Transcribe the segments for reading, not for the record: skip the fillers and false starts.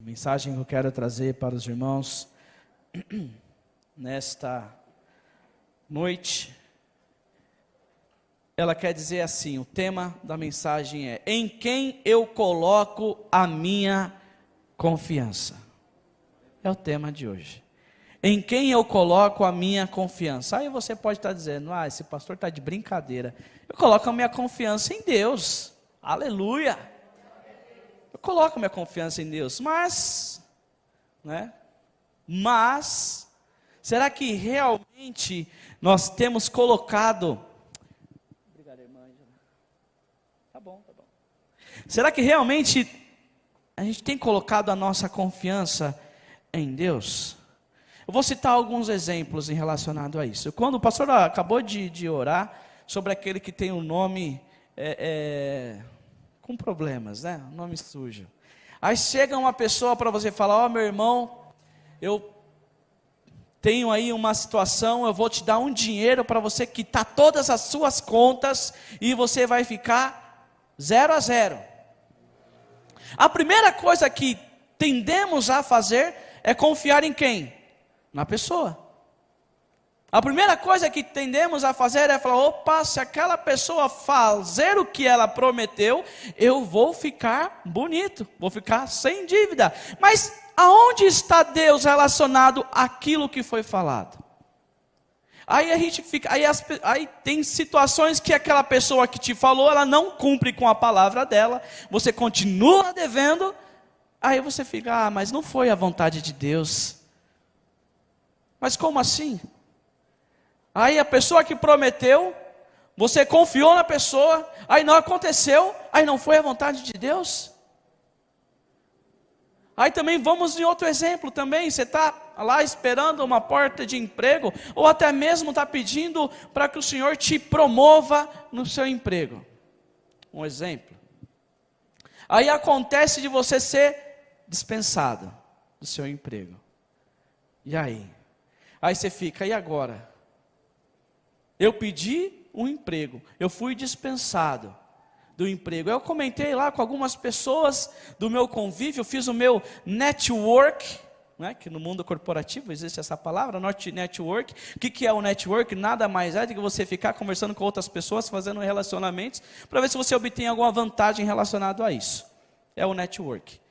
A mensagem que eu quero trazer para os irmãos nesta noite, ela quer dizer assim, o tema da mensagem é: em quem eu coloco a minha confiança? É o tema de hoje. Em quem eu coloco a minha confiança? Aí você pode estar dizendo: esse pastor está de brincadeira. Eu coloco a minha confiança em Deus. Aleluia! Eu coloco a minha confiança em Deus, mas, será que realmente nós temos colocado... Obrigado, irmã Angela. Tá bom. Será que realmente a gente tem colocado a nossa confiança em Deus? Eu vou citar alguns exemplos em relacionado a isso. Quando o pastor acabou de orar sobre aquele que tem um nome com problemas, um nome sujo. Aí chega uma pessoa para você falar: meu irmão, eu tenho aí uma situação, eu vou te dar um dinheiro para você quitar todas as suas contas e você vai ficar 0 a 0. A primeira coisa que tendemos a fazer é confiar em quem? Na pessoa. A primeira coisa que tendemos a fazer é falar: opa, se aquela pessoa fazer o que ela prometeu, eu vou ficar bonito, vou ficar sem dívida. Mas aonde está Deus relacionado àquilo que foi falado? Aí a gente fica, aí tem situações que aquela pessoa que te falou, ela não cumpre com a palavra dela, você continua devendo, aí você fica: mas não foi a vontade de Deus. Mas como assim? Aí a pessoa que prometeu, você confiou na pessoa, aí não aconteceu, aí não foi a vontade de Deus? Aí também vamos em outro exemplo também, você está lá esperando uma porta de emprego, ou até mesmo está pedindo para que o Senhor te promova no seu emprego. Um exemplo. Aí acontece de você ser dispensado do seu emprego. E aí? Aí você fica: e agora? Eu pedi um emprego, eu fui dispensado do emprego. Eu comentei lá com algumas pessoas do meu convívio, fiz o meu network, que no mundo corporativo existe essa palavra, network. O que é o network? Nada mais é do que você ficar conversando com outras pessoas, fazendo relacionamentos, para ver se você obtém alguma vantagem relacionada a isso. É o network.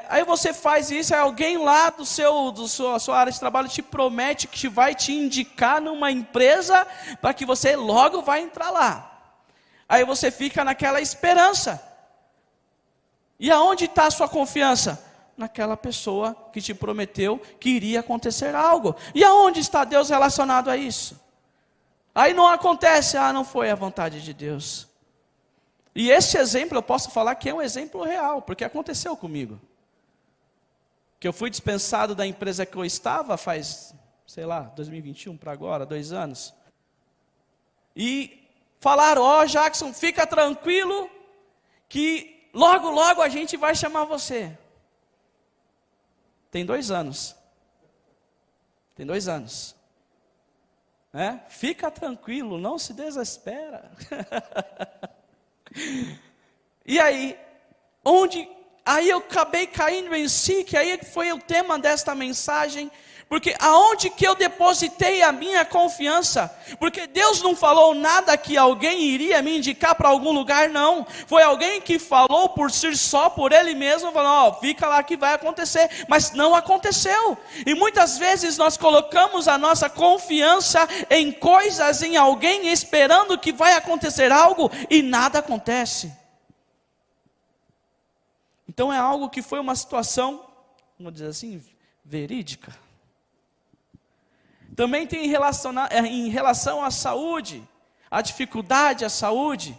Aí você faz isso, aí alguém lá da sua área de trabalho te promete que vai te indicar numa empresa para que você logo vai entrar lá. Aí você fica naquela esperança. E aonde está a sua confiança? Naquela pessoa que te prometeu que iria acontecer algo. E aonde está Deus relacionado a isso? Aí não acontece, não foi a vontade de Deus. E esse exemplo eu posso falar que é um exemplo real, porque aconteceu comigo. Que eu fui dispensado da empresa que eu estava faz, 2021 para agora, 2 anos. E falaram: Jackson, fica tranquilo, que logo a gente vai chamar você. Tem 2 anos. Fica tranquilo, não se desespera. E aí, aí eu acabei caindo em si, que aí foi o tema desta mensagem, porque aonde que eu depositei a minha confiança? Porque Deus não falou nada que alguém iria me indicar para algum lugar, não. Foi alguém que falou por si só, por ele mesmo, falou: fica lá que vai acontecer, mas não aconteceu. E muitas vezes nós colocamos a nossa confiança em coisas, em alguém, esperando que vai acontecer algo, e nada acontece. Então é algo que foi uma situação, vamos dizer assim, verídica. Também tem em relação à saúde, a dificuldade à saúde,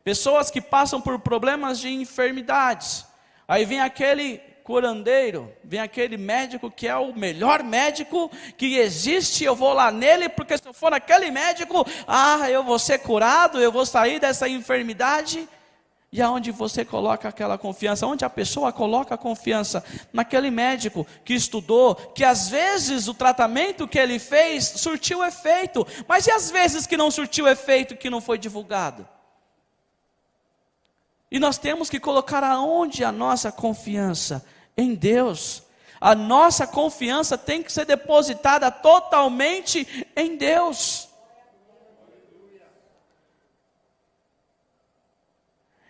pessoas que passam por problemas de enfermidades. Aí vem aquele curandeiro, vem aquele médico que é o melhor médico que existe, eu vou lá nele, porque se eu for naquele médico, eu vou ser curado, eu vou sair dessa enfermidade. E aonde você coloca aquela confiança? Onde a pessoa coloca a confiança? Naquele médico que estudou, que às vezes o tratamento que ele fez surtiu efeito, mas e às vezes que não surtiu efeito, que não foi divulgado? E nós temos que colocar aonde a nossa confiança em Deus. A nossa confiança tem que ser depositada totalmente em Deus.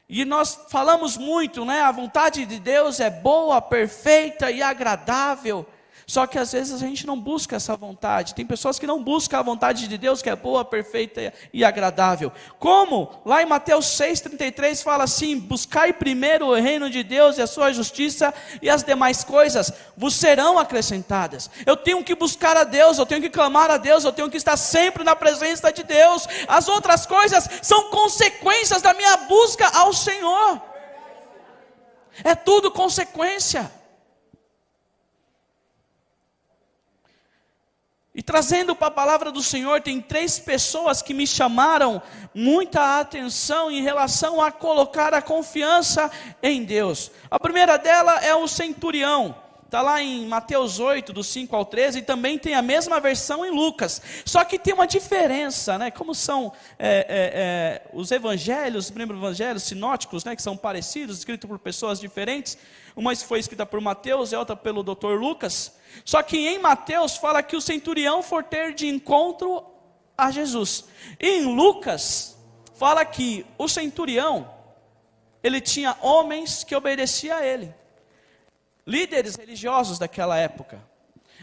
E nós falamos muito, né? A vontade de Deus é boa, perfeita e agradável. Só que às vezes a gente não busca essa vontade. Tem pessoas que não buscam a vontade de Deus, que é boa, perfeita e agradável. Como? Lá em Mateus 6,33 fala assim: buscai primeiro o reino de Deus e a sua justiça, e as demais coisas vos serão acrescentadas. Eu tenho que buscar a Deus, eu tenho que clamar a Deus, eu tenho que estar sempre na presença de Deus. As outras coisas são consequências da minha busca ao Senhor. É tudo consequência. E trazendo para a palavra do Senhor, tem 3 pessoas que me chamaram muita atenção em relação a colocar a confiança em Deus. A primeira dela é o centurião. Está lá em Mateus 8, do 5 ao 13, e também tem a mesma versão em Lucas. Só que tem uma diferença, né? Como são os evangelhos, os primeiros evangelhos sinóticos, né? Que são parecidos, escritos por pessoas diferentes. Uma foi escrita por Mateus e outra pelo Dr. Lucas. Só que em Mateus fala que o centurião foi ter de encontro a Jesus. E em Lucas fala que o centurião, ele tinha homens que obedeciam a ele. Líderes religiosos daquela época.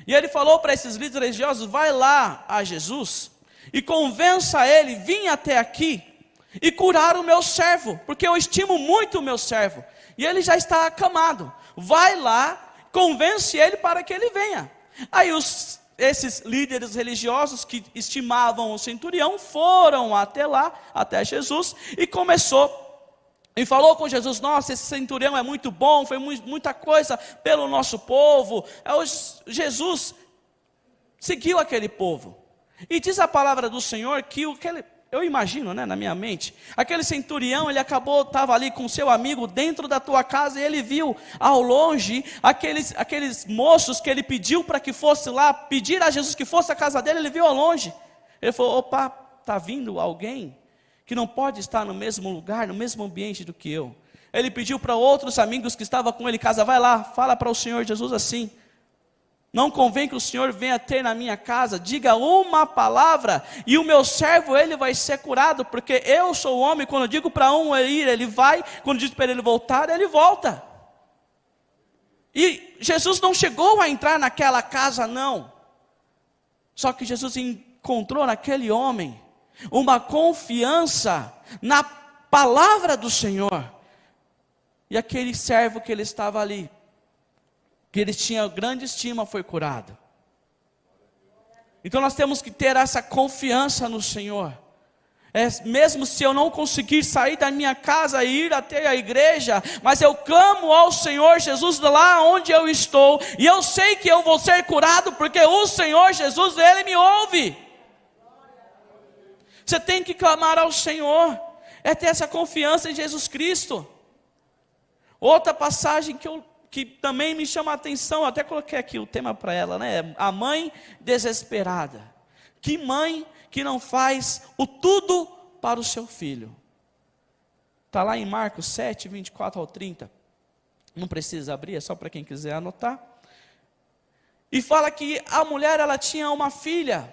E ele falou para esses líderes religiosos: vai lá a Jesus e convença ele, vim até aqui e curar o meu servo, porque eu estimo muito o meu servo, e ele já está acamado. Vai lá, convence ele para que ele venha. Aí esses líderes religiosos que estimavam o centurião foram até lá, até Jesus, e falou com Jesus: nossa, esse centurião é muito bom, foi muita coisa pelo nosso povo. Jesus seguiu aquele povo. E diz a palavra do Senhor que eu imagino, né, na minha mente, aquele centurião, ele estava ali com seu amigo dentro da tua casa, e ele viu ao longe aqueles moços que ele pediu para que fosse lá, pedir a Jesus que fosse à casa dele. Ele viu ao longe. Ele falou: opa, está vindo alguém que não pode estar no mesmo lugar, no mesmo ambiente do que eu. Ele pediu para outros amigos que estavam com ele em casa: vai lá, fala para o Senhor Jesus assim: não convém que o Senhor venha ter na minha casa, diga uma palavra e o meu servo ele vai ser curado, porque eu sou o homem, quando eu digo para um ir, ele vai, quando eu digo para ele voltar, ele volta. E Jesus não chegou a entrar naquela casa, não. Só que Jesus encontrou naquele homem uma confiança na palavra do Senhor. E aquele servo que ele estava ali, que ele tinha grande estima, foi curado. Então nós temos que ter essa confiança no Senhor. Mesmo se eu não conseguir sair da minha casa e ir até a igreja, mas eu clamo ao Senhor Jesus lá onde eu estou, e eu sei que eu vou ser curado, porque o Senhor Jesus, Ele me ouve. Você tem que clamar ao Senhor, é ter essa confiança em Jesus Cristo. Outra passagem que também me chama a atenção, até coloquei aqui o tema para ela, né? A mãe desesperada. Que mãe que não faz o tudo para o seu filho? Está lá em Marcos 7, 24 ao 30. Não precisa abrir, é só para quem quiser anotar. E fala que a mulher, ela tinha uma filha,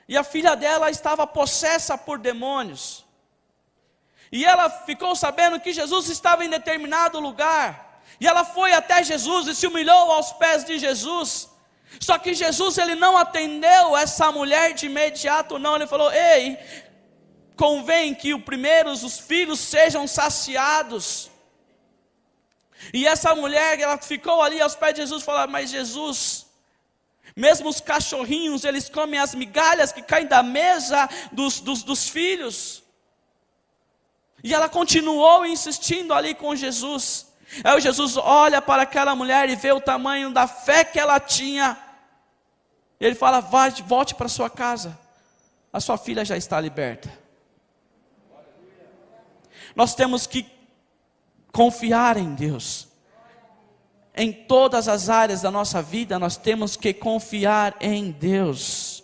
e a filha dela estava possessa por demônios. E ela ficou sabendo que Jesus estava em determinado lugar. E ela foi até Jesus e se humilhou aos pés de Jesus. Só que Jesus, ele não atendeu essa mulher de imediato, não. Ele falou: ei, convém que os filhos sejam saciados. E essa mulher, ela ficou ali aos pés de Jesus e falou: mas Jesus, mesmo os cachorrinhos, eles comem as migalhas que caem da mesa dos filhos. E ela continuou insistindo ali com Jesus. Aí Jesus olha para aquela mulher e vê o tamanho da fé que ela tinha. Ele fala: volte para sua casa, a sua filha já está liberta. Nós temos que confiar em Deus. Em todas as áreas da nossa vida, nós temos que confiar em Deus.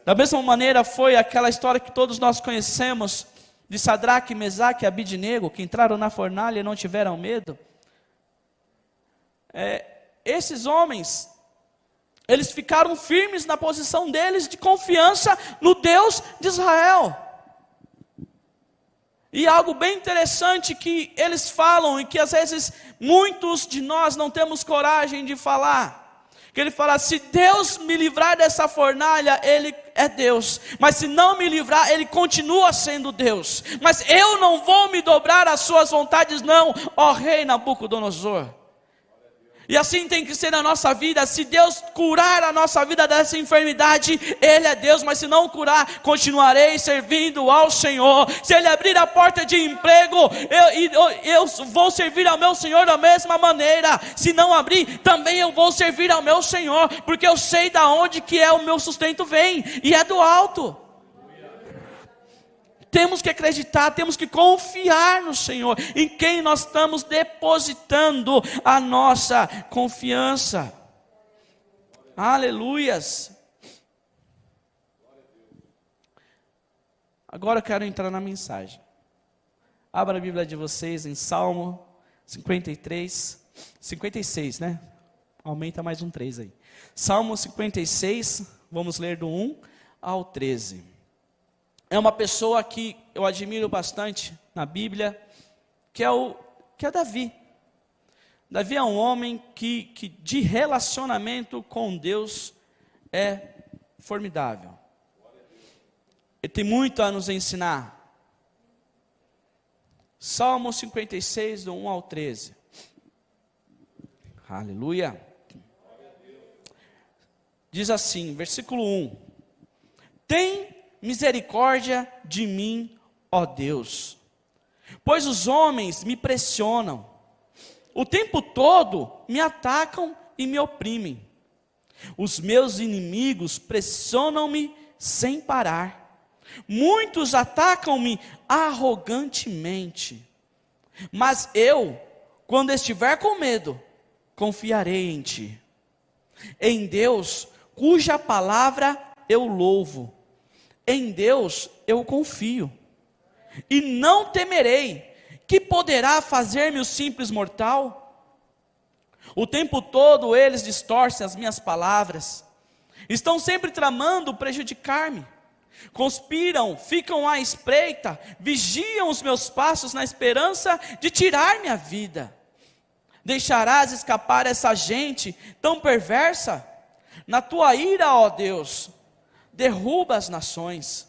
Da mesma maneira foi aquela história que todos nós conhecemos, de Sadraque, Mesaque e Abidnego, que entraram na fornalha e não tiveram medo. esses homens, eles ficaram firmes na posição deles de confiança no Deus de Israel. E algo bem interessante que eles falam, e que às vezes muitos de nós não temos coragem de falar, que ele fala: se Deus me livrar dessa fornalha, Ele é Deus, mas se não me livrar, Ele continua sendo Deus, mas eu não vou me dobrar às suas vontades não, ó rei Nabucodonosor. E assim tem que ser na nossa vida. Se Deus curar a nossa vida dessa enfermidade, Ele é Deus, mas se não curar, continuarei servindo ao Senhor. Se Ele abrir a porta de emprego, eu vou servir ao meu Senhor da mesma maneira. Se não abrir, também eu vou servir ao meu Senhor, porque eu sei da onde que é o meu sustento vem, e é do alto. Temos que acreditar, temos que confiar no Senhor, em quem nós estamos depositando a nossa confiança. Aleluias. Agora eu quero entrar na mensagem. Abra a Bíblia de vocês em Salmo 56, né? Aumenta mais um 3 aí. Salmo 56, vamos ler do 1 ao 13. É uma pessoa que eu admiro bastante na Bíblia, que é Davi. Davi é um homem que de relacionamento com Deus é formidável. Ele tem muito a nos ensinar. Salmo 56, do 1 ao 13. Aleluia. Diz assim, versículo 1. Tem misericórdia de mim, ó Deus, pois os homens me pressionam, o tempo todo me atacam e me oprimem. Os meus inimigos pressionam-me sem parar, muitos atacam-me arrogantemente. Mas eu, quando estiver com medo, confiarei em ti. Em Deus, cuja palavra eu louvo. Em Deus eu confio, e não temerei. Que poderá fazer-me o simples mortal? O tempo todo eles distorcem as minhas palavras, estão sempre tramando prejudicar-me, conspiram, ficam à espreita, vigiam os meus passos na esperança de tirar minha vida. Deixarás escapar essa gente tão perversa? Na tua ira, ó Deus, derruba as nações.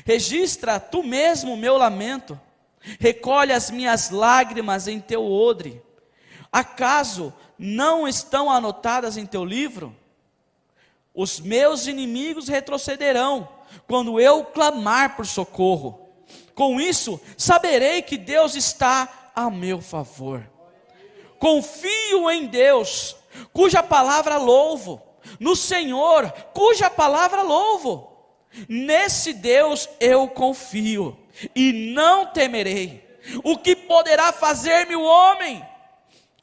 Registra tu mesmo o meu lamento, recolhe as minhas lágrimas em teu odre. Acaso não estão anotadas em teu livro? Os meus inimigos retrocederão quando eu clamar por socorro. Com isso saberei que Deus está a meu favor. Confio em Deus, cuja palavra louvo, no Senhor, cuja palavra louvo. Nesse Deus eu confio, e não temerei. O que poderá fazer-me o homem?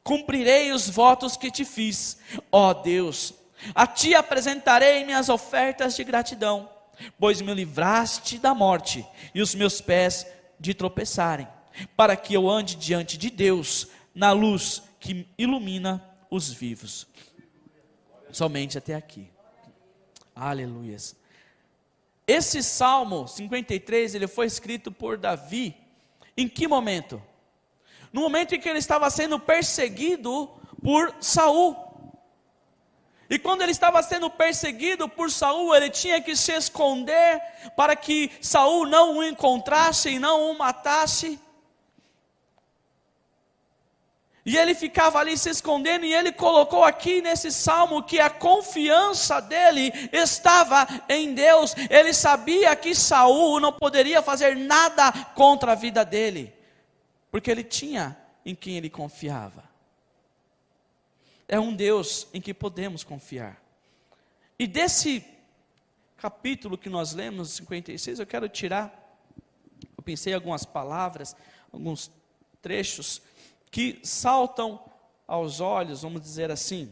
Cumprirei os votos que te fiz, ó Deus. A ti apresentarei minhas ofertas de gratidão, pois me livraste da morte, e os meus pés de tropeçarem, para que eu ande diante de Deus, na luz que ilumina os vivos. Somente até aqui. Aleluias. Esse Salmo 53, ele foi escrito por Davi, em que momento? No momento em que ele estava sendo perseguido por Saul. E quando ele estava sendo perseguido por Saul, ele tinha que se esconder, para que Saul não o encontrasse e não o matasse. E ele ficava ali se escondendo, e ele colocou aqui nesse salmo que a confiança dele estava em Deus. Ele sabia que Saul não poderia fazer nada contra a vida dele, porque ele tinha em quem ele confiava. É um Deus em que podemos confiar. E desse capítulo que nós lemos, 56, eu quero tirar, eu pensei em algumas palavras, alguns trechos que saltam aos olhos, vamos dizer assim.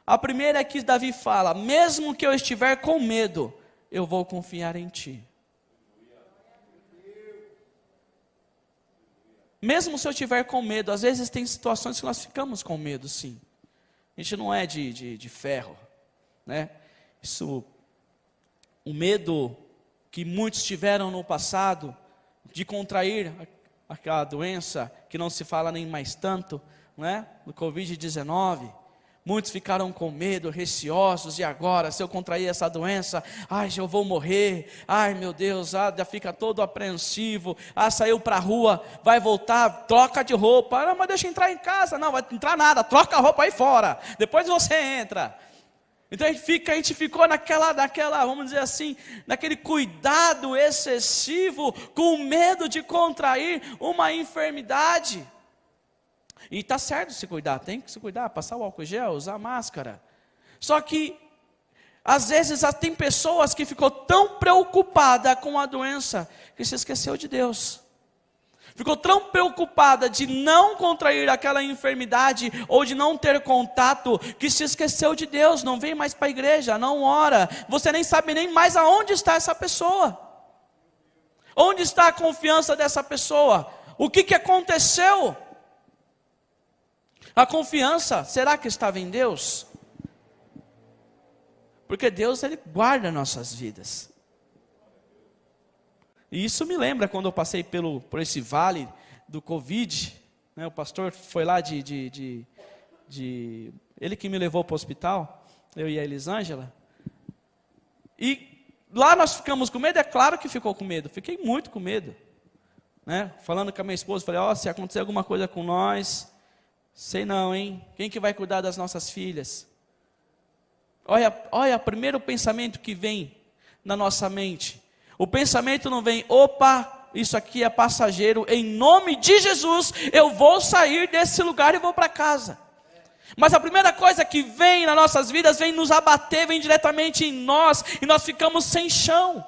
A primeira é que Davi fala: mesmo que eu estiver com medo, eu vou confiar em ti. Mesmo se eu estiver com medo, às vezes tem situações que nós ficamos com medo, sim. A gente não é de ferro, né? Isso, o medo que muitos tiveram no passado de contrair aquela doença que não se fala nem mais tanto, né? Do Covid-19. Muitos ficaram com medo, receosos, e agora, se eu contrair essa doença, ai, eu vou morrer, ai meu Deus, já fica todo apreensivo, saiu para a rua, vai voltar, troca de roupa, não, mas deixa eu entrar em casa, não vai entrar nada, troca a roupa aí fora, depois você entra. Então a gente ficou naquela, vamos dizer assim, naquele cuidado excessivo, com medo de contrair uma enfermidade. E está certo se cuidar, tem que se cuidar, passar o álcool gel, usar máscara. Só que, às vezes, tem pessoas que ficou tão preocupada com a doença, que se esqueceu de Deus. Ficou tão preocupada de não contrair aquela enfermidade, ou de não ter contato, que se esqueceu de Deus, não vem mais para a igreja, não ora. Você nem sabe nem mais aonde está essa pessoa. Onde está a confiança dessa pessoa? O que aconteceu? A confiança, será que estava em Deus? Porque Deus, Ele guarda nossas vidas. E isso me lembra quando eu passei por esse vale do Covid, né, o pastor foi lá ele que me levou para o hospital, eu e a Elisângela, e lá nós ficamos com medo, é claro que ficou com medo, fiquei muito com medo, né, falando com a minha esposa, falei, se acontecer alguma coisa com nós, sei não, hein? Quem que vai cuidar das nossas filhas? Olha o primeiro pensamento que vem na nossa mente. O pensamento não vem, opa, isso aqui é passageiro, em nome de Jesus, eu vou sair desse lugar e vou para casa. Mas a primeira coisa que vem nas nossas vidas, vem nos abater, vem diretamente em nós, e nós ficamos sem chão.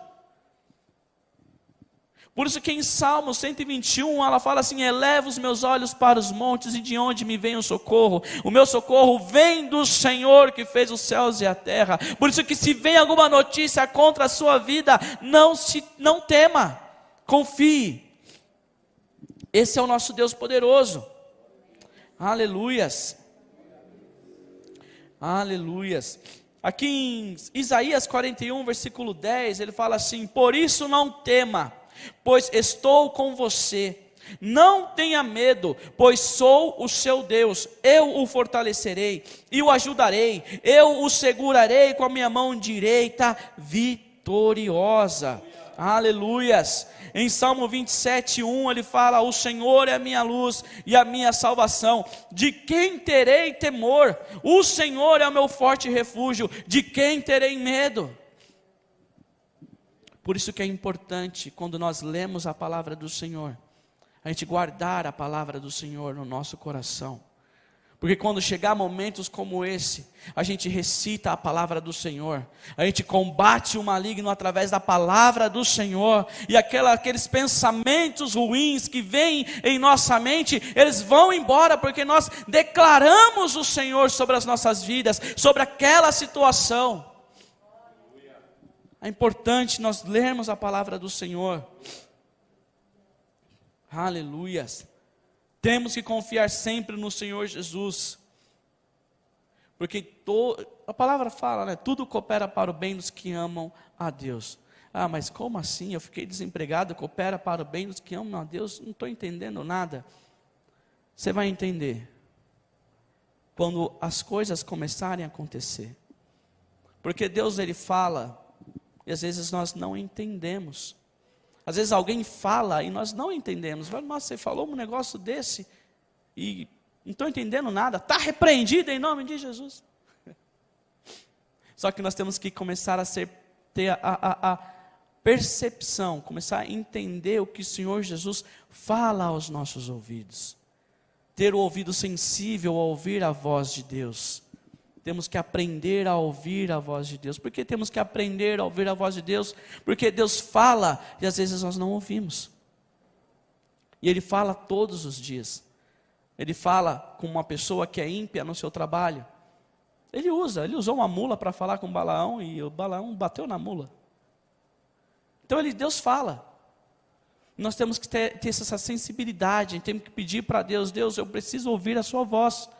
Por isso que em Salmo 121, ela fala assim, eleva os meus olhos para os montes, e de onde me vem o socorro? O meu socorro vem do Senhor, que fez os céus e a terra. Por isso que se vem alguma notícia contra a sua vida, não tema, confie. Esse é o nosso Deus poderoso. Aleluias. Aleluias. Aqui em Isaías 41, versículo 10, ele fala assim, por isso não tema, pois estou com você, não tenha medo, pois sou o seu Deus, eu o fortalecerei e o ajudarei, eu o segurarei com a minha mão direita vitoriosa. Aleluias. Em Salmo 27:1 ele fala, o Senhor é a minha luz e a minha salvação, de quem terei temor? O Senhor é o meu forte refúgio, de quem terei medo? Por isso que é importante, quando nós lemos a palavra do Senhor, a gente guardar a palavra do Senhor no nosso coração. Porque quando chegar momentos como esse, a gente recita a palavra do Senhor, a gente combate o maligno através da palavra do Senhor, e aqueles pensamentos ruins que vêm em nossa mente, eles vão embora, porque nós declaramos o Senhor sobre as nossas vidas, sobre aquela situação. É importante nós lermos a palavra do Senhor. Aleluias. Temos que confiar sempre no Senhor Jesus. Porque a palavra fala, né? Tudo coopera para o bem dos que amam a Deus. Mas como assim? Eu fiquei desempregado, coopera para o bem dos que amam a Deus? Não estou entendendo nada. Você vai entender quando as coisas começarem a acontecer. Porque Deus, Ele fala, e às vezes nós não entendemos. Às vezes alguém fala e nós não entendemos. Nossa, você falou um negócio desse e não estou entendendo nada. Está repreendido em nome de Jesus. Só que nós temos que começar a ter a percepção, começar a entender o que o Senhor Jesus fala aos nossos ouvidos. Ter o ouvido sensível a ouvir a voz de Deus. Temos que aprender a ouvir a voz de Deus. Por que temos que aprender a ouvir a voz de Deus? Porque Deus fala e às vezes nós não ouvimos. E Ele fala todos os dias. Ele fala com uma pessoa que é ímpia no seu trabalho. Ele usou uma mula para falar com Balaão e o Balaão bateu na mula. Então Deus fala. Nós temos que ter essa sensibilidade, temos que pedir para Deus, Deus, eu preciso ouvir a sua voz.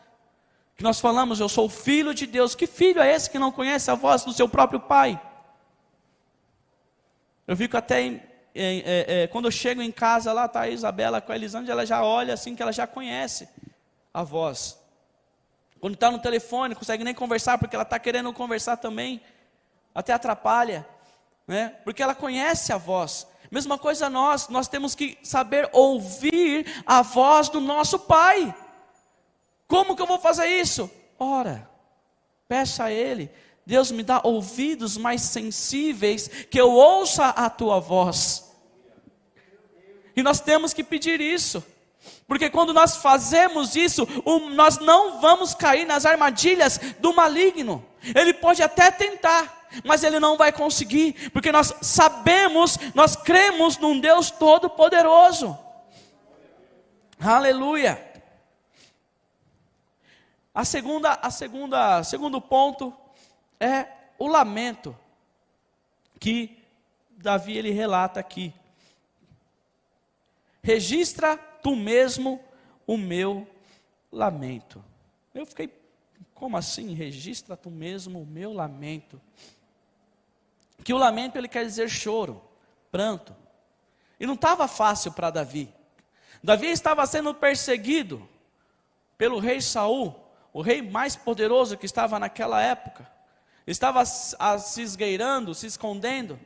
Que nós falamos, eu sou filho de Deus. Que filho é esse que não conhece a voz do seu próprio pai? Eu fico até, quando eu chego em casa, lá está a Isabela com a Elisângela, ela já olha assim, que ela já conhece a voz. Quando está no telefone, não consegue nem conversar, porque ela está querendo conversar também, até atrapalha, né? Porque ela conhece a voz. Mesma coisa nós temos que saber ouvir a voz do nosso Pai. Como que eu vou fazer isso? Ora, peça a Ele, Deus me dá ouvidos mais sensíveis, que eu ouça a tua voz. E nós temos que pedir isso, porque quando nós fazemos isso, nós não vamos cair nas armadilhas do maligno. Ele pode até tentar, mas ele não vai conseguir, porque nós sabemos, nós cremos num Deus todo-poderoso. Aleluia. Segundo ponto é o lamento que Davi ele relata aqui. Registra tu mesmo o meu lamento. Eu fiquei, como assim? Registra tu mesmo o meu lamento. Que o lamento ele quer dizer choro, pranto. E não estava fácil para Davi. Davi estava sendo perseguido pelo rei Saul, o rei mais poderoso que estava naquela época. Estava se esgueirando, se escondendo.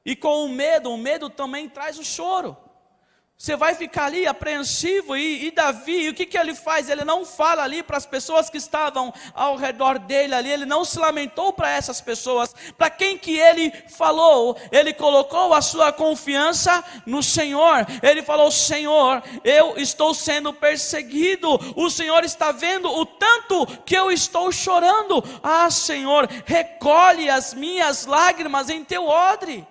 E com o medo também traz o choro. Você vai ficar ali apreensivo, e Davi, o que ele faz? Ele não fala ali para as pessoas que estavam ao redor dele ali, ele não se lamentou para essas pessoas. Para quem que ele falou? Ele colocou a sua confiança no Senhor. Ele falou: Senhor, eu estou sendo perseguido, o Senhor está vendo o tanto que eu estou chorando. Ah, Senhor, recolhe as minhas lágrimas em teu odre.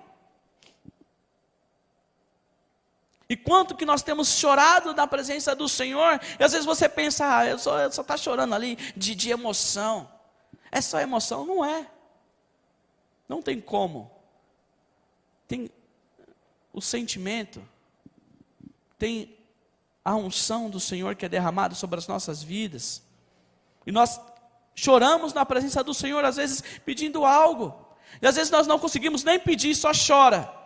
E quanto que nós temos chorado na presença do Senhor, e às vezes você pensa, eu só está chorando ali de emoção. É só emoção? Não é. Não tem como. Tem o sentimento, tem a unção do Senhor que é derramada sobre as nossas vidas. E nós choramos na presença do Senhor, às vezes pedindo algo. E às vezes nós não conseguimos nem pedir, só chora.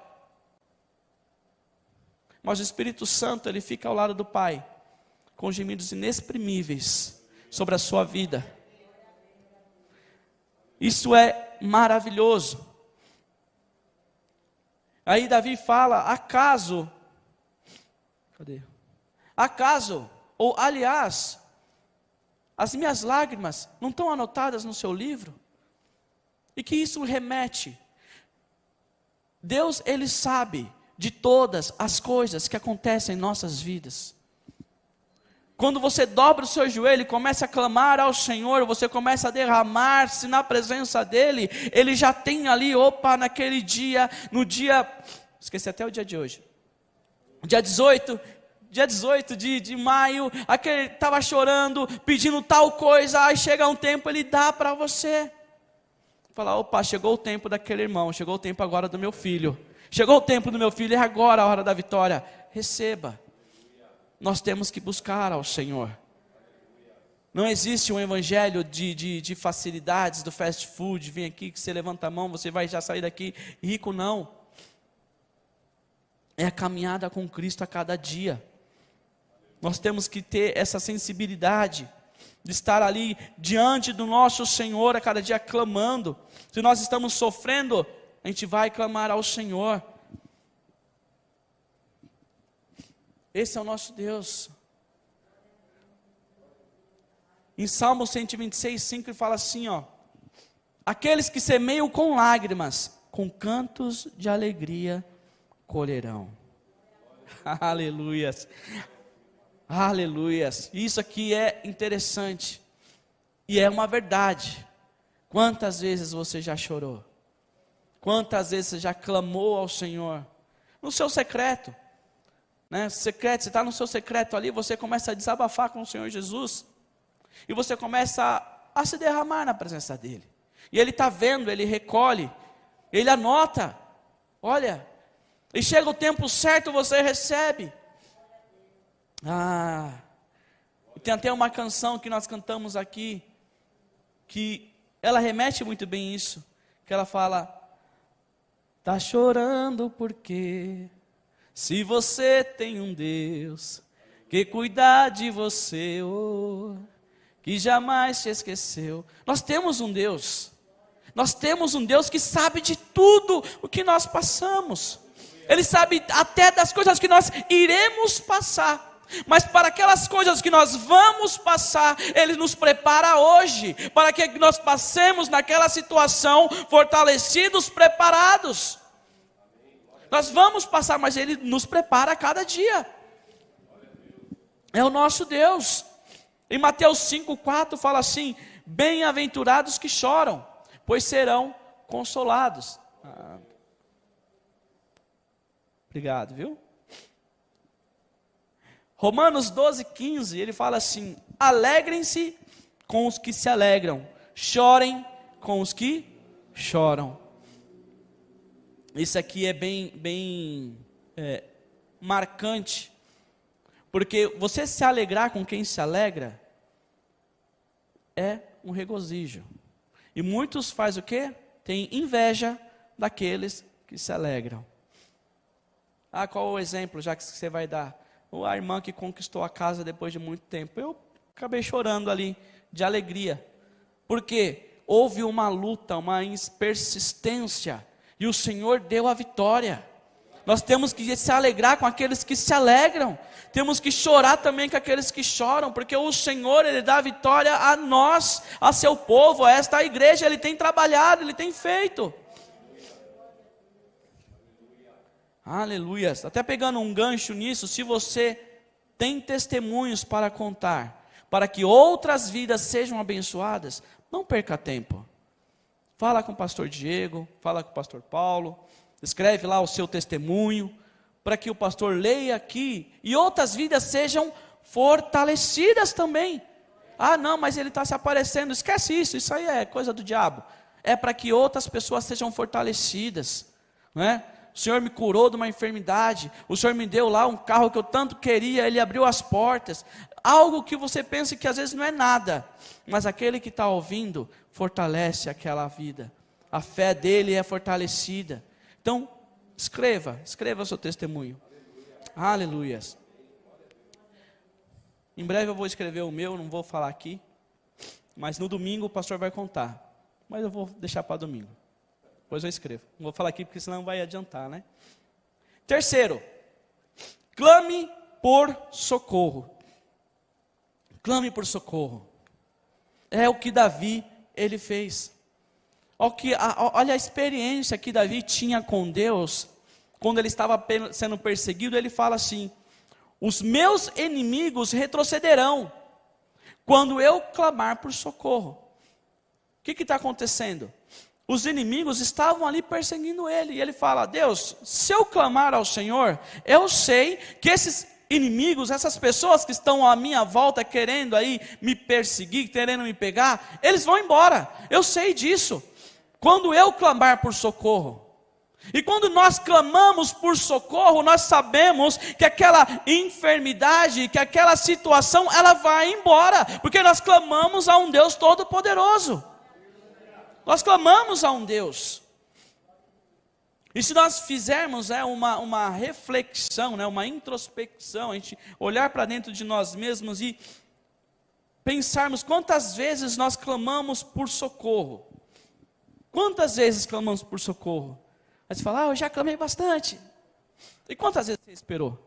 Mas o Espírito Santo, ele fica ao lado do Pai, com gemidos inexprimíveis sobre a sua vida. Isso é maravilhoso. Aí Davi fala: acaso, ou aliás, as minhas lágrimas não estão anotadas no seu livro? E que isso remete? Deus, ele sabe de todas as coisas que acontecem em nossas vidas. Quando você dobra o seu joelho e começa a clamar ao Senhor, você começa a derramar-se na presença dEle, Ele já tem ali, naquele dia, esqueci até o dia de hoje, dia 18 de maio, aquele estava chorando, pedindo tal coisa, aí chega um tempo, Ele dá para você. Fala: chegou o tempo daquele irmão, chegou o tempo agora do meu filho. Chegou o tempo do meu filho, é agora a hora da vitória. Receba. Nós temos que buscar ao Senhor. Não existe um evangelho de facilidades, do fast food. Vem aqui que você levanta a mão, você vai já sair daqui rico, não. É a caminhada com Cristo a cada dia. Nós temos que ter essa sensibilidade de estar ali diante do nosso Senhor a cada dia clamando. Se nós estamos sofrendo, a gente vai clamar ao Senhor. Esse é o nosso Deus. Em Salmo 126, 5, ele fala assim: aqueles que semeiam com lágrimas, com cantos de alegria colherão. Aleluias. Aleluias. Isso aqui é interessante. E é uma verdade. Quantas vezes você já chorou? Quantas vezes você já clamou ao Senhor? No seu secreto, né? Você está no seu secreto ali, você começa a desabafar com o Senhor Jesus. E você começa a se derramar na presença dEle. E Ele está vendo, Ele recolhe, Ele anota. Olha, e chega o tempo certo, você recebe. tem até uma canção que nós cantamos aqui, que ela remete muito bem isso, que ela fala: tá chorando porque se você tem um Deus que cuida de você, oh, que jamais te esqueceu. Nós temos um Deus que sabe de tudo o que nós passamos. Ele sabe até das coisas que nós iremos passar. Mas para aquelas coisas que nós vamos passar, Ele nos prepara hoje, para que nós passemos naquela situação fortalecidos, preparados. Nós vamos passar, mas Ele nos prepara a cada dia. É o nosso Deus. Em Mateus 5,4 fala assim: bem-aventurados que choram, pois serão consolados. Obrigado, viu? Romanos 12,15, ele fala assim: alegrem-se com os que se alegram, chorem com os que choram. Isso aqui é bem marcante, porque você se alegrar com quem se alegra é um regozijo. E muitos fazem o quê? Tem inveja daqueles que se alegram. Qual o exemplo, já que você vai dar? A irmã que conquistou a casa depois de muito tempo. Eu acabei chorando ali, de alegria. Porque houve uma luta, uma persistência, e o Senhor deu a vitória. Nós temos que se alegrar com aqueles que se alegram. Temos que chorar também com aqueles que choram, porque o Senhor, Ele dá a vitória a nós, a seu povo, a esta igreja. Ele tem trabalhado, Ele tem feito. Aleluia. Até pegando um gancho nisso, se você tem testemunhos para contar, para que outras vidas sejam abençoadas, não perca tempo. Fala com o pastor Diego, fala com o pastor Paulo, escreve lá o seu testemunho, para que o pastor leia aqui, e outras vidas sejam fortalecidas também. Não, mas ele está se aparecendo, esquece isso aí é coisa do diabo. É para que outras pessoas sejam fortalecidas, não é? O Senhor me curou de uma enfermidade, o Senhor me deu lá um carro que eu tanto queria, Ele abriu as portas. Algo que você pensa que às vezes não é nada, mas aquele que está ouvindo, fortalece aquela vida. A fé dele é fortalecida. Então, escreva o seu testemunho. Aleluia. Em breve eu vou escrever o meu, não vou falar aqui, mas no domingo o pastor vai contar. Mas eu vou deixar para domingo. Depois eu escrevo. Não vou falar aqui porque senão vai adiantar, né? Terceiro, clame por socorro. Clame por socorro. É o que Davi, ele fez. Olha a experiência que Davi tinha com Deus. Quando ele estava sendo perseguido, ele fala assim: os meus inimigos retrocederão quando eu clamar por socorro. O que está acontecendo? Os inimigos estavam ali perseguindo ele. E ele fala: Deus, se eu clamar ao Senhor, eu sei que esses inimigos, essas pessoas que estão à minha volta querendo aí me perseguir, querendo me pegar, eles vão embora. Eu sei disso. Quando eu clamar por socorro. E quando nós clamamos por socorro, nós sabemos que aquela enfermidade, que aquela situação, ela vai embora. Porque nós clamamos a um Deus todo-poderoso. Nós clamamos a um Deus. E se nós fizermos uma reflexão, uma introspecção, a gente olhar para dentro de nós mesmos e pensarmos quantas vezes nós clamamos por socorro. Quantas vezes clamamos por socorro? Aí você fala: eu já clamei bastante. E quantas vezes você esperou?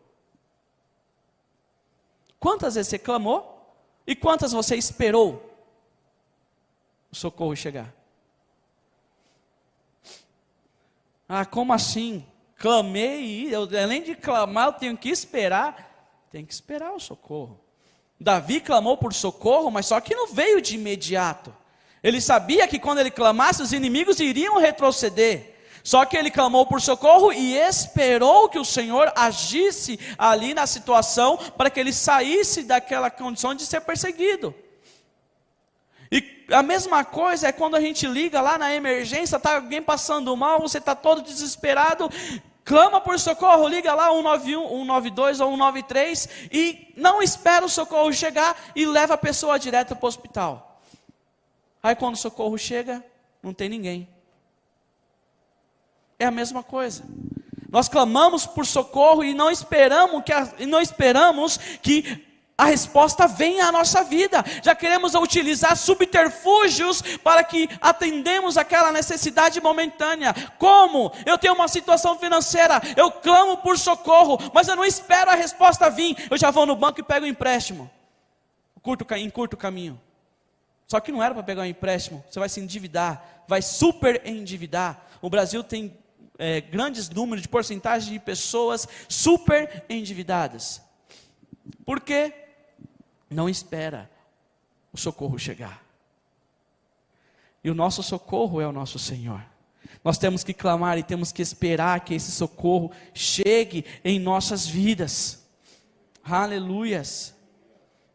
Quantas vezes você clamou? E quantas você esperou o socorro chegar? Como assim? Clamei, além de clamar, eu tenho que esperar. Tem que esperar o socorro. Davi clamou por socorro, mas só que não veio de imediato. Ele sabia que quando ele clamasse, os inimigos iriam retroceder. Só que ele clamou por socorro e esperou que o Senhor agisse ali na situação, para que ele saísse daquela condição de ser perseguido. E a mesma coisa é quando a gente liga lá na emergência, está alguém passando mal, você está todo desesperado, Clama por socorro, liga lá 191, 192 ou 193 e não espera o socorro chegar e leva a pessoa direto para o hospital. Aí quando o socorro chega, não tem ninguém. É a mesma coisa. Nós clamamos por socorro e não esperamos que a resposta venha à nossa vida. Já queremos utilizar subterfúgios para que atendamos aquela necessidade momentânea. Como? Eu tenho uma situação financeira, eu clamo por socorro, mas eu não espero a resposta vir. Eu já vou no banco e pego um empréstimo. Em curto caminho. Só que não era para pegar um empréstimo, você vai se endividar, vai super endividar. O Brasil tem grandes números de porcentagem de pessoas super endividadas. Por quê? Não espera o socorro chegar. E o nosso socorro é o nosso Senhor. Nós temos que clamar e temos que esperar que esse socorro chegue em nossas vidas. Aleluias.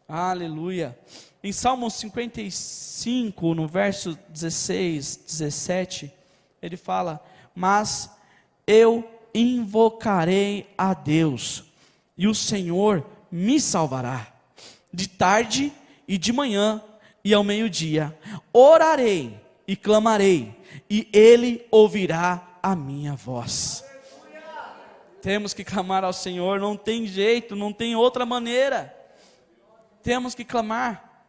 Aleluia. Em Salmo 55, no verso 16, 17, ele fala: mas eu invocarei a Deus, e o Senhor me salvará. De tarde e de manhã e ao meio-dia, orarei e clamarei, e Ele ouvirá a minha voz. Temos que clamar ao Senhor, não tem jeito, não tem outra maneira. Temos que clamar.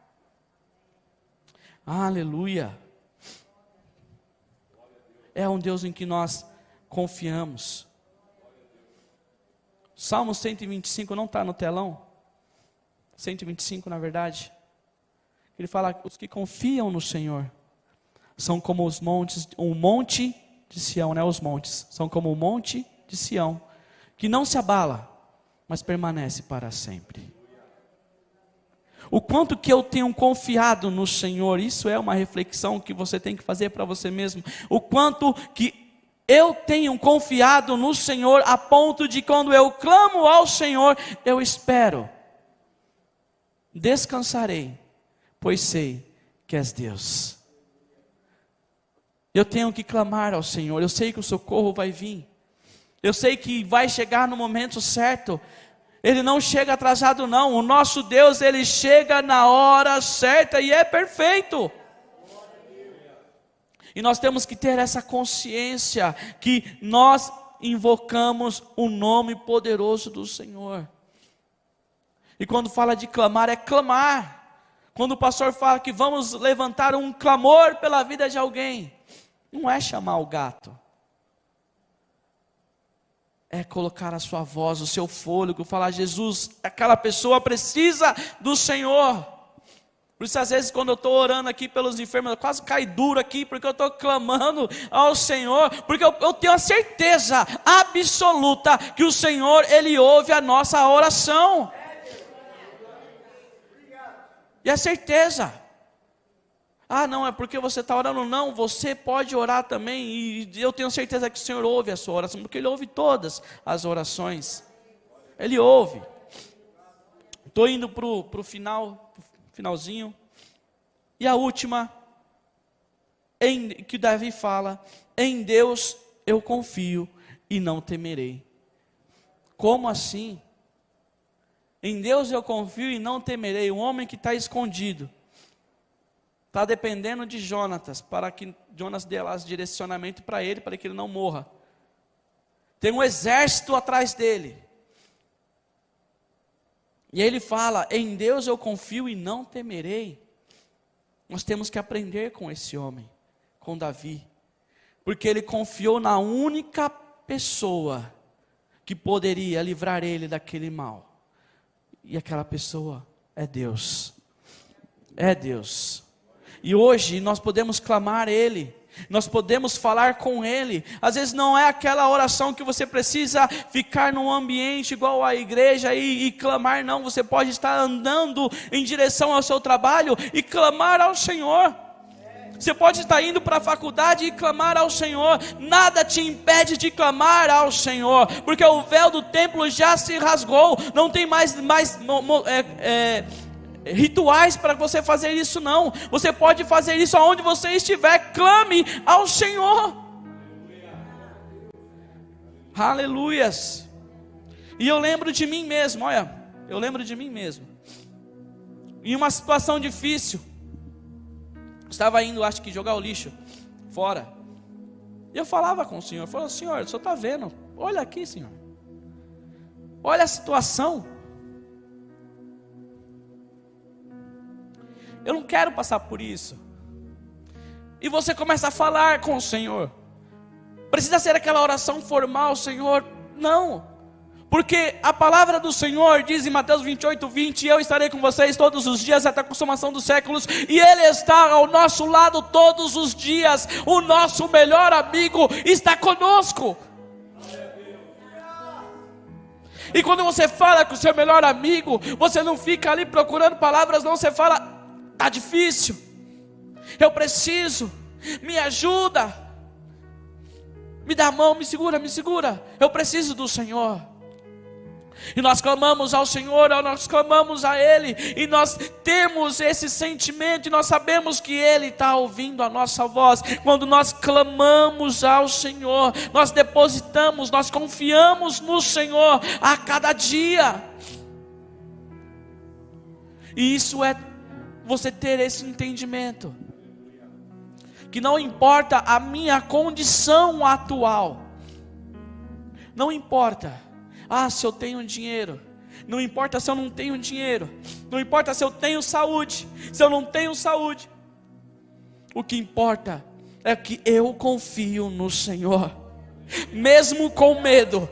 Aleluia. É um Deus em que nós confiamos. Salmo 125 não está no telão. 125 na verdade. Ele fala: os que confiam no Senhor são como os montes, um monte de Sião, né? Os montes são como o monte de Sião, que não se abala, mas permanece para sempre. O quanto que eu tenho confiado no Senhor, isso é uma reflexão que você tem que fazer para você mesmo. O quanto que eu tenho confiado no Senhor, a ponto de quando eu clamo ao Senhor, eu espero. Descansarei, pois sei que és Deus. Eu tenho que clamar ao Senhor, eu sei que o socorro vai vir. Eu sei que vai chegar no momento certo. Ele não chega atrasado não, o nosso Deus, Ele chega na hora certa e é perfeito. E nós temos que ter essa consciência que nós invocamos o nome poderoso do Senhor. E quando fala de clamar, é clamar. Quando o pastor fala que vamos levantar um clamor pela vida de alguém, não é chamar o gato. É colocar a sua voz, o seu fôlego, falar: Jesus, aquela pessoa precisa do Senhor. Por isso às vezes quando eu estou orando aqui pelos enfermos, eu quase caio duro aqui, porque eu estou clamando ao Senhor, porque eu tenho a certeza absoluta que o Senhor, Ele ouve a nossa oração. E a certeza. Ah, não, é porque você está orando. Não, você pode orar também. E eu tenho certeza que o Senhor ouve a sua oração, porque Ele ouve todas as orações. Ele ouve. Estou indo para o finalzinho. E a última, que Davi fala: em Deus eu confio e não temerei. Como assim? Em Deus eu confio e não temerei. Um homem que está escondido, está dependendo de Jonatas, para que Jonas dê lá direcionamento para ele, para que ele não morra. Tem um exército atrás dele. E ele fala: em Deus eu confio e não temerei. Nós temos que aprender com esse homem, com Davi, porque ele confiou na única pessoa que poderia livrar ele daquele mal. E aquela pessoa é Deus. É Deus. E hoje nós podemos clamar Ele. Nós podemos falar com Ele. Às vezes não é aquela oração que você precisa ficar num ambiente igual à igreja e clamar, não. Você pode estar andando em direção ao seu trabalho e clamar ao Senhor. Você pode estar indo para a faculdade e clamar ao Senhor. Nada te impede de clamar ao Senhor, porque o véu do templo já se rasgou. Não tem mais rituais para você fazer isso não. Você pode fazer isso aonde você estiver. Clame ao Senhor. Aleluias. E eu lembro de mim mesmo, olha, eu lembro de mim mesmo. Em uma situação difícil, estava indo, acho que jogar o lixo fora. E eu falava com o Senhor, falava: Senhor, o Senhor está vendo? Olha aqui, Senhor. Olha a situação. Eu não quero passar por isso. E você começa a falar com o Senhor. Precisa ser aquela oração formal, Senhor? Não. Porque a palavra do Senhor diz em Mateus 28:20: eu estarei com vocês todos os dias até a consumação dos séculos. E Ele está ao nosso lado todos os dias. O nosso melhor amigo está conosco. E quando você fala com o seu melhor amigo, você não fica ali procurando palavras, não. Você fala: está difícil, eu preciso, me ajuda, me dá a mão, me segura, eu preciso do Senhor. E nós clamamos ao Senhor, nós clamamos a Ele, e nós temos esse sentimento, e nós sabemos que Ele está ouvindo a nossa voz. Quando nós clamamos ao Senhor, nós depositamos, nós confiamos no Senhor a cada dia. E isso é você ter esse entendimento, que não importa a minha condição atual, não importa, se eu tenho dinheiro, não importa se eu não tenho dinheiro, não importa se eu tenho saúde, se eu não tenho saúde, o que importa é que eu confio no Senhor, mesmo com medo,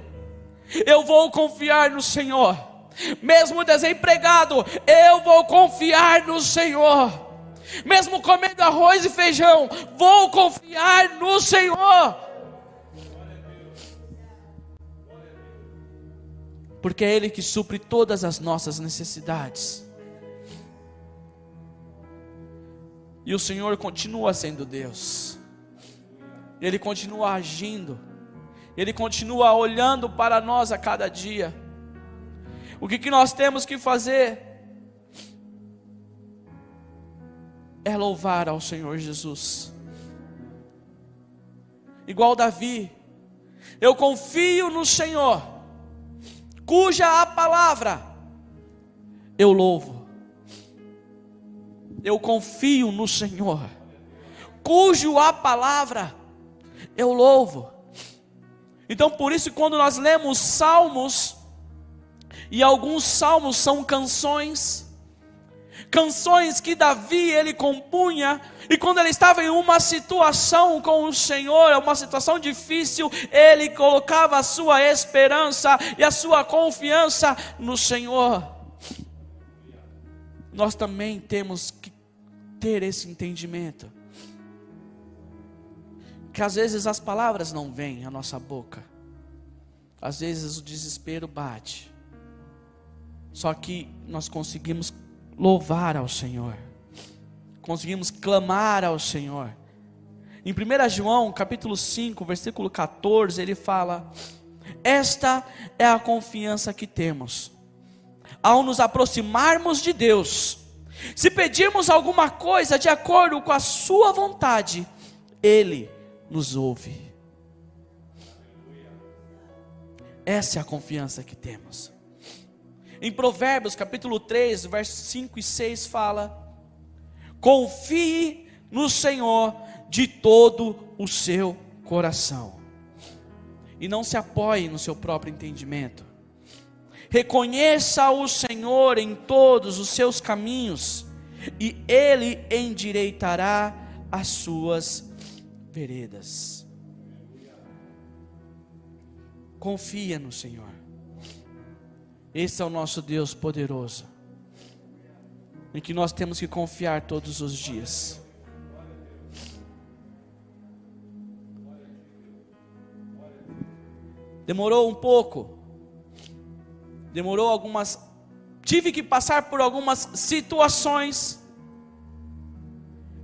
eu vou confiar no Senhor. Mesmo desempregado, eu vou confiar no Senhor. Mesmo comendo arroz e feijão, vou confiar no Senhor. Porque é Ele que supre todas as nossas necessidades. E o Senhor continua sendo Deus. Ele continua agindo. Ele continua olhando para nós a cada dia. O que nós temos que fazer é louvar ao Senhor Jesus. Igual Davi, eu confio no Senhor, cuja a palavra eu louvo. Eu confio no Senhor, cujo a palavra eu louvo. Então por isso, quando nós lemos salmos, e alguns salmos são canções que Davi ele compunha, e quando ele estava em uma situação com o Senhor, uma situação difícil, ele colocava a sua esperança e a sua confiança no Senhor. Nós também temos que ter esse entendimento, que às vezes as palavras não vêm à nossa boca, às vezes o desespero bate, só que nós conseguimos louvar ao Senhor, conseguimos clamar ao Senhor. Em 1 João capítulo 5, versículo 14, ele fala: esta é a confiança que temos ao nos aproximarmos de Deus. Se pedirmos alguma coisa de acordo com a sua vontade, Ele nos ouve. Essa é a confiança que temos. Em Provérbios capítulo 3, versos 5 e 6 fala: confie no Senhor de todo o seu coração, e não se apoie no seu próprio entendimento. Reconheça o Senhor em todos os seus caminhos, e Ele endireitará as suas veredas. Confia no Senhor. Esse é o nosso Deus poderoso, em que nós temos que confiar todos os dias. Demorou um pouco, tive que passar por algumas situações,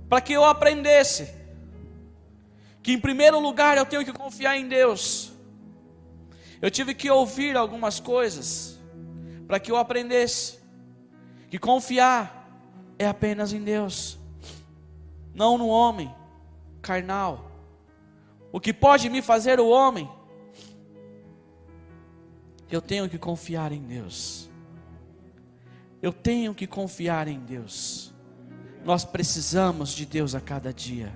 para que eu aprendesse, que em primeiro lugar eu tenho que confiar em Deus. Eu tive que ouvir algumas coisas, para que eu aprendesse que confiar é apenas em Deus, não no homem carnal. O que pode me fazer o homem Eu tenho que confiar em Deus. Eu tenho que confiar em Deus. Nós precisamos de Deus a cada dia.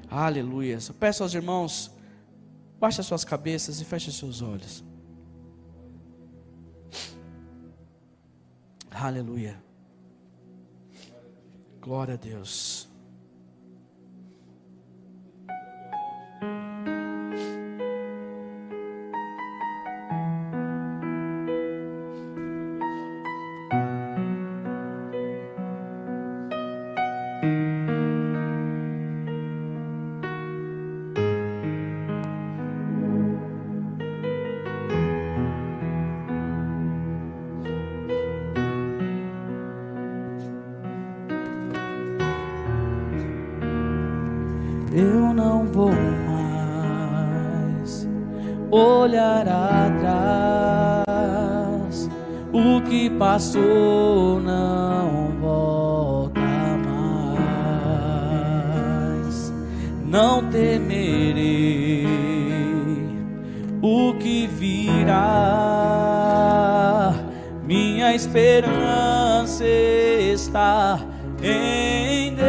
Aleluia. Eu peço aos irmãos, baixe as suas cabeças e feche os seus olhos. Aleluia. Glória a Deus. Eu não vou mais olhar atrás. O que passou não volta mais. Não temerei o que virá. Minha esperança está em Deus.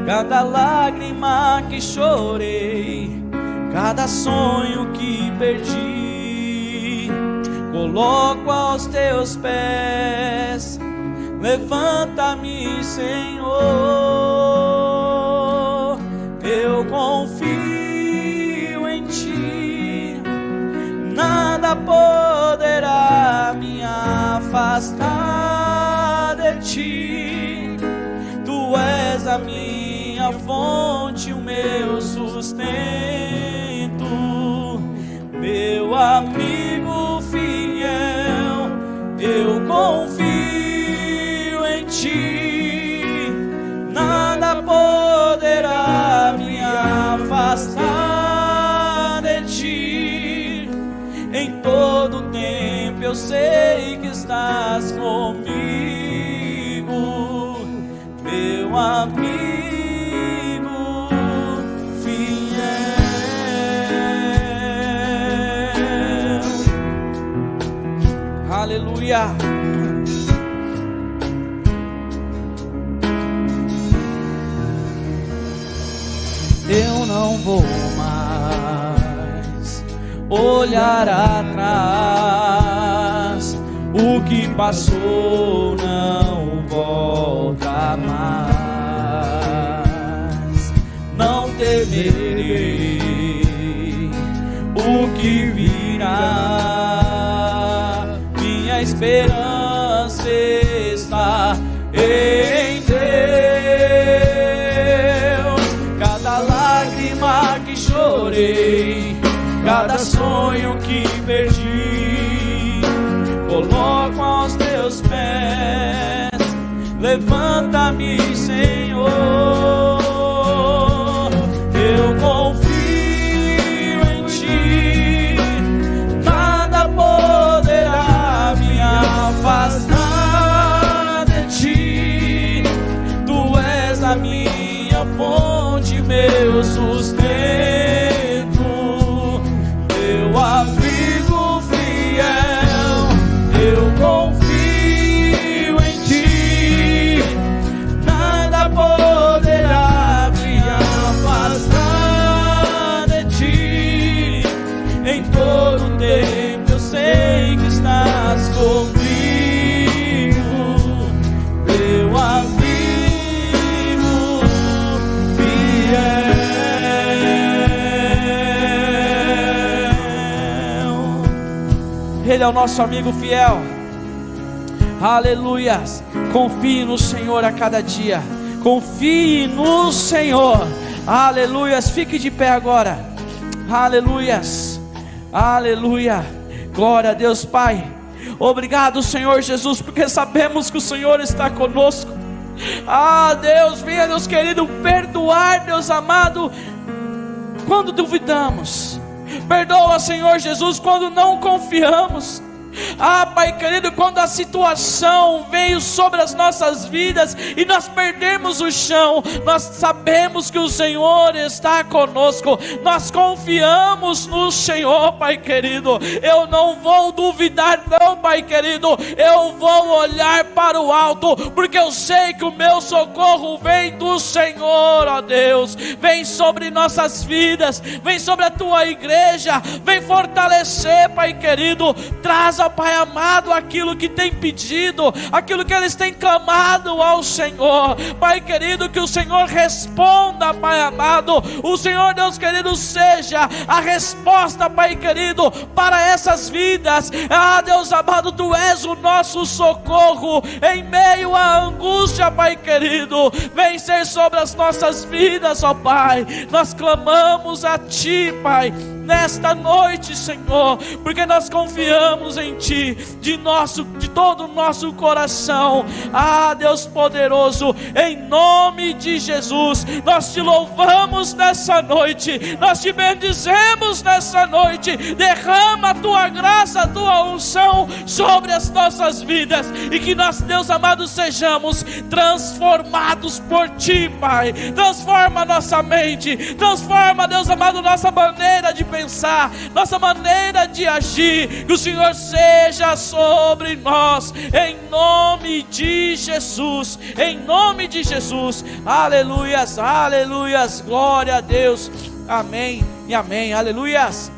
Cada lágrima que chorei, cada sonho que perdi, coloco aos teus pés. Levanta-me, Senhor, eu confio em ti. Nada poderá me afastar de ti. Tu és a minha fonte, o meu sustento, meu amigo fiel, eu confio em ti. Nada poderá me afastar de ti. Em todo tempo eu sei que estás comigo, meu amigo fiel. Aleluia. Eu não vou mais olhar atrás. O que passou não volta mais. Não temerei o que virá. Minha esperança está em Deus. Cada lágrima que chorei, cada sonho que perdi, coloco aos teus pés. Levanta-me, Senhor, eu confio em ti. Nada poderá me afastar de ti. Tu és a minha fonte, meu sustento, meu amigo fiel, eu confio em ti. Nada poderá me afastar de ti. Em todo tempo eu sei que estás comigo, meu amigo fiel. Ele é o nosso amigo fiel. Aleluias. Confie no Senhor a cada dia. Confie no Senhor. Aleluias. Fique de pé agora. Aleluias. Aleluia. Glória a Deus, Pai. Obrigado, Senhor Jesus, porque sabemos que o Senhor está conosco. Ah, Deus, venha, Deus querido, perdoar, Deus amado, quando duvidamos. Perdoa, Senhor Jesus, quando não confiamos. Pai querido, quando a situação veio sobre as nossas vidas e nós perdemos o chão, nós sabemos que o Senhor está conosco, nós confiamos no Senhor, Pai querido. Eu não vou duvidar não, Pai querido, eu vou olhar para o alto, porque eu sei que o meu socorro vem do Senhor, ó Deus. Vem sobre nossas vidas, vem sobre a tua igreja, vem fortalecer, Pai querido. Traz, ó Pai amado, aquilo que tem pedido, aquilo que eles têm clamado ao Senhor, Pai querido. Que o Senhor responda, Pai amado. O Senhor, Deus querido, seja a resposta, Pai querido, para essas vidas. Deus amado, Tu és o nosso socorro em meio à angústia, Pai querido. Vem ser sobre as nossas vidas, ó Pai. Nós clamamos a Ti, Pai, nesta noite, Senhor, porque nós confiamos em Ti, de todo o nosso coração. Deus poderoso, em nome de Jesus, nós Te louvamos nessa noite, nós Te bendizemos nessa noite. Derrama a Tua graça, a Tua unção sobre as nossas vidas, e que nós, Deus amado, sejamos transformados por Ti, Pai. Transforma a nossa mente, transforma, Deus amado, nossa maneira de pensar, nossa maneira de agir. Que o Senhor seja sobre nós, em nome de Jesus, em nome de Jesus. Aleluias, aleluias, glória a Deus, amém e amém, aleluias.